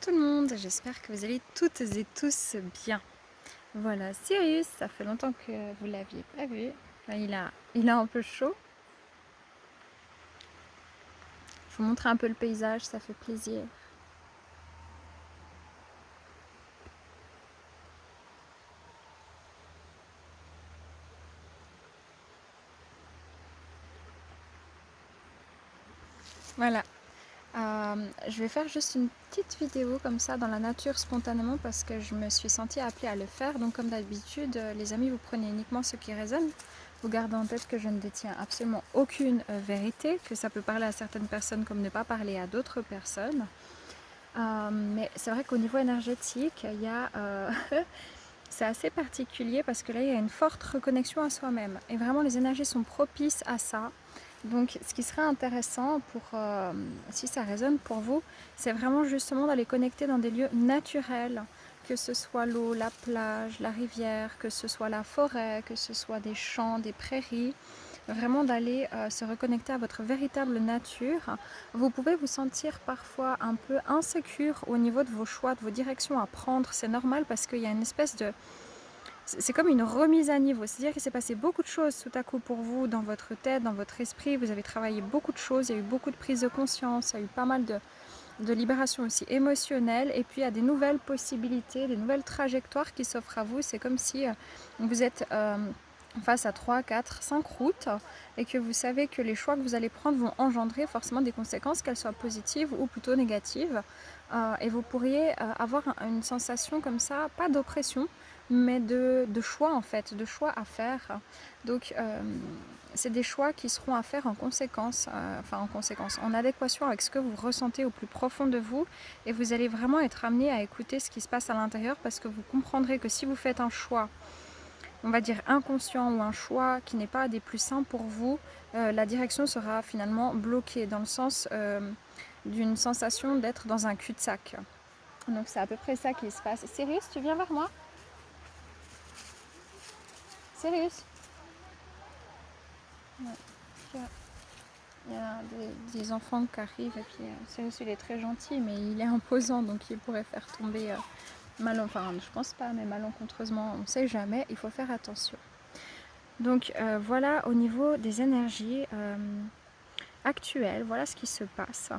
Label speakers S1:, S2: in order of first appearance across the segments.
S1: tout le monde, j'espère que vous allez toutes et tous bien. Voilà, Sirius, ça fait longtemps que vous l'aviez pas vu. Enfin, il a un peu chaud. Je vous montre un peu le paysage, ça fait plaisir. Voilà. Je vais faire juste une petite vidéo comme ça dans la nature spontanément parce que je me suis sentie appelée à le faire. Donc comme d'habitude, les amis, vous prenez uniquement ce qui résonne. Vous gardez en tête que je ne détiens absolument aucune vérité, que ça peut parler à certaines personnes comme ne pas parler à d'autres personnes. Mais c'est vrai qu'au niveau énergétique, il y a, c'est assez particulier parce que là, il y a une forte reconnexion à soi-même. Et vraiment, les énergies sont propices à ça. Donc, ce qui serait intéressant pour, si ça résonne pour vous, c'est vraiment justement d'aller connecter dans des lieux naturels, que ce soit l'eau, la plage, la rivière, que ce soit la forêt, que ce soit des champs, des prairies, vraiment d'aller se reconnecter à votre véritable nature. Vous pouvez vous sentir parfois un peu insécure au niveau de vos choix, de vos directions à prendre. C'est normal parce qu'il y a une espèce de... C'est comme une remise à niveau, c'est-à-dire qu'il s'est passé beaucoup de choses tout à coup pour vous dans votre tête, dans votre esprit, vous avez travaillé beaucoup de choses, il y a eu beaucoup de prise de conscience, il y a eu pas mal de libération aussi émotionnelle, et puis il y a des nouvelles possibilités, des nouvelles trajectoires qui s'offrent à vous. C'est comme si vous êtes face à 3, 4, 5 routes et que vous savez que les choix que vous allez prendre vont engendrer forcément des conséquences, qu'elles soient positives ou plutôt négatives. Et vous pourriez avoir une sensation comme ça, pas d'oppression, mais de choix en fait, de choix à faire. Donc c'est des choix qui seront à faire en conséquence, en adéquation avec ce que vous ressentez au plus profond de vous, et vous allez vraiment être amené à écouter ce qui se passe à l'intérieur parce que vous comprendrez que si vous faites un choix, on va dire inconscient, ou un choix qui n'est pas des plus sains pour vous, la direction sera finalement bloquée dans le sens d'une sensation d'être dans un cul-de-sac. Donc c'est à peu près ça qui se passe. Sirius, tu viens vers moi? Sirius? Ouais. Il y a des enfants qui arrivent et puis Cyrus il est très gentil mais il est imposant, donc il pourrait faire tomber je pense pas, mais malencontreusement, on ne sait jamais, il faut faire attention. Donc voilà au niveau des énergies actuelles, voilà ce qui se passe.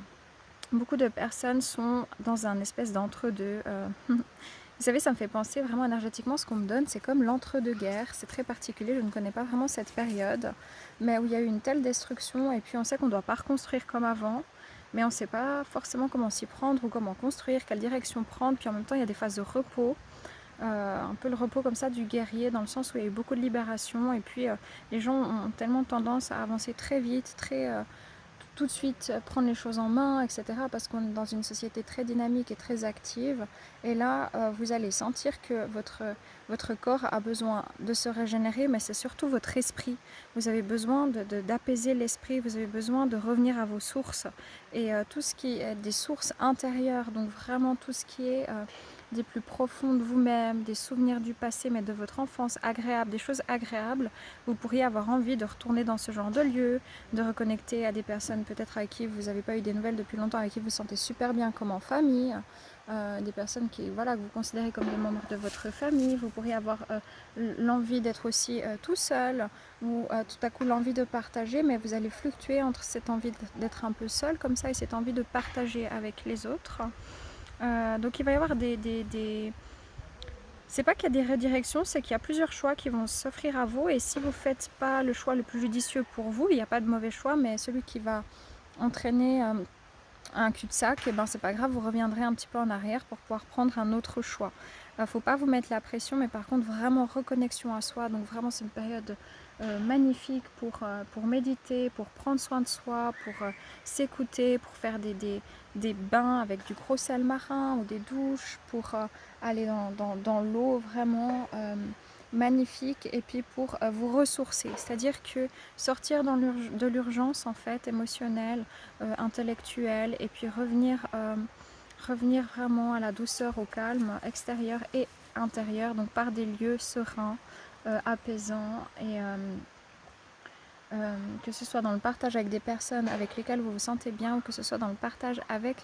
S1: Beaucoup de personnes sont dans un espèce d'entre-deux. Vous savez, ça me fait penser vraiment énergétiquement, ce qu'on me donne, c'est comme l'entre-deux-guerres. C'est très particulier, je ne connais pas vraiment cette période, mais où il y a eu une telle destruction, et puis on sait qu'on ne doit pas reconstruire comme avant, mais on ne sait pas forcément comment s'y prendre ou comment construire, quelle direction prendre, puis en même temps il y a des phases de repos, un peu le repos comme ça du guerrier, dans le sens où il y a eu beaucoup de libération, et puis les gens ont tellement tendance à avancer très vite, tout de suite prendre les choses en main, etc. Parce qu'on est dans une société très dynamique et très active. Et là, vous allez sentir que votre corps a besoin de se régénérer, mais c'est surtout votre esprit. Vous avez besoin d'apaiser l'esprit, vous avez besoin de revenir à vos sources. Et tout ce qui est des sources intérieures, donc vraiment tout ce qui est des plus profonds de vous-même, des souvenirs du passé, mais de votre enfance agréable, des choses agréables, vous pourriez avoir envie de retourner dans ce genre de lieu, de reconnecter à des personnes peut-être avec qui vous n'avez pas eu des nouvelles depuis longtemps, avec qui vous vous sentez super bien comme en famille, des personnes qui, voilà, que vous considérez comme des membres de votre famille. Vous pourriez avoir l'envie d'être aussi tout seul, ou tout à coup l'envie de partager, mais vous allez fluctuer entre cette envie d'être un peu seul comme ça et cette envie de partager avec les autres. Donc il va y avoir c'est pas qu'il y a des redirections, c'est qu'il y a plusieurs choix qui vont s'offrir à vous, et si vous ne faites pas le choix le plus judicieux pour vous, il n'y a pas de mauvais choix, mais celui qui va entraîner un cul-de-sac, et ben c'est pas grave, vous reviendrez un petit peu en arrière pour pouvoir prendre un autre choix. Faut pas vous mettre la pression, mais par contre vraiment reconnexion à soi. Donc vraiment c'est une période magnifique pour méditer, pour prendre soin de soi, pour s'écouter, pour faire des bains avec du gros sel marin ou des douches, pour aller dans l'eau vraiment magnifique, et puis pour vous ressourcer. C'est-à-dire que sortir de l'urgence en fait émotionnelle, intellectuelle, et puis revenir vraiment à la douceur, au calme extérieur et intérieur, donc par des lieux sereins, apaisants, et que ce soit dans le partage avec des personnes avec lesquelles vous vous sentez bien ou que ce soit dans le partage avec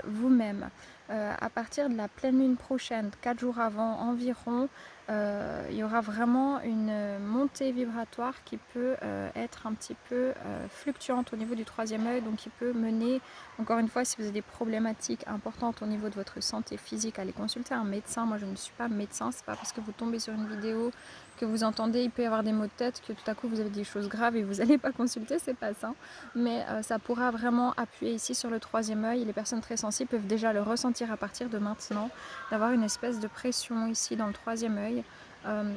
S1: vous-même. À partir de la pleine lune prochaine, 4 jours avant environ, il y aura vraiment une montée vibratoire qui peut être un petit peu fluctuante au niveau du troisième œil, donc qui peut mener, encore une fois, si vous avez des problématiques importantes au niveau de votre santé physique, allez consulter un médecin. Moi je ne suis pas médecin, c'est pas parce que vous tombez sur une vidéo que vous entendez, il peut y avoir des maux de tête, que tout à coup vous avez des choses graves et vous n'allez pas consulter, c'est pas ça. Mais ça pourra vraiment appuyer ici sur le troisième œil. Et les personnes très sensibles peuvent déjà le ressentir à partir de maintenant, d'avoir une espèce de pression ici dans le troisième œil.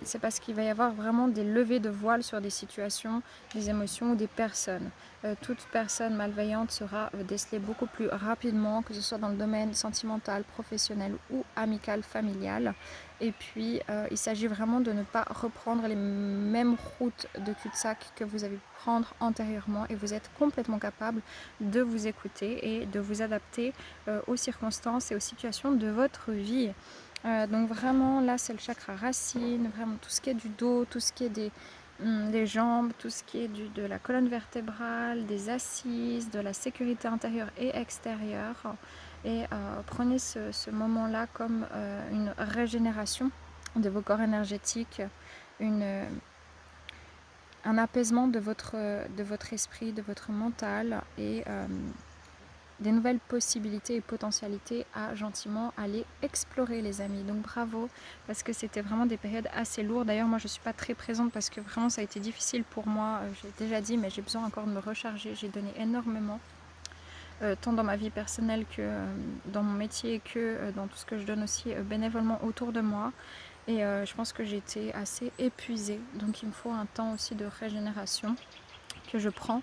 S1: C'est parce qu'il va y avoir vraiment des levées de voile sur des situations, des émotions ou des personnes. Toute personne malveillante sera décelée beaucoup plus rapidement, que ce soit dans le domaine sentimental, professionnel ou amical, familial. Et puis il s'agit vraiment de ne pas reprendre les mêmes routes de cul-de-sac que vous avez pu prendre antérieurement, et vous êtes complètement capable de vous écouter et de vous adapter aux circonstances et aux situations de votre vie. Donc vraiment là c'est le chakra racine, vraiment tout ce qui est du dos, tout ce qui est des jambes, tout ce qui est de la colonne vertébrale, des assises, de la sécurité intérieure et extérieure. Et prenez ce moment-là comme une régénération de vos corps énergétiques, un apaisement de votre esprit, de votre mental, et des nouvelles possibilités et potentialités à gentiment aller explorer, les amis. Donc bravo, parce que c'était vraiment des périodes assez lourdes. D'ailleurs moi je ne suis pas très présente parce que vraiment ça a été difficile pour moi, j'ai déjà dit, mais j'ai besoin encore de me recharger. J'ai donné énormément, tant dans ma vie personnelle que dans mon métier, que dans tout ce que je donne aussi bénévolement autour de moi. Et je pense que j'étais assez épuisée, donc il me faut un temps aussi de régénération que je prends,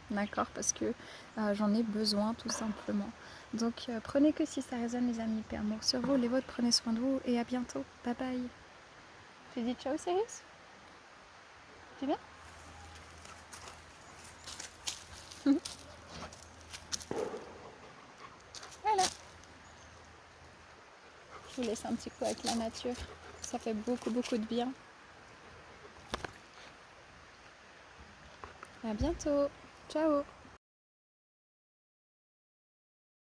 S1: d'accord, parce que j'en ai besoin tout simplement. Donc prenez que si ça résonne, les amis. Paix, amour sur vous, les vôtres, prenez soin de vous et à bientôt. Bye bye. Tu dis ciao, Cyrus? Tu viens? Voilà. Je vous laisse un petit coup avec la nature. Ça fait beaucoup de bien. À bientôt. Ciao.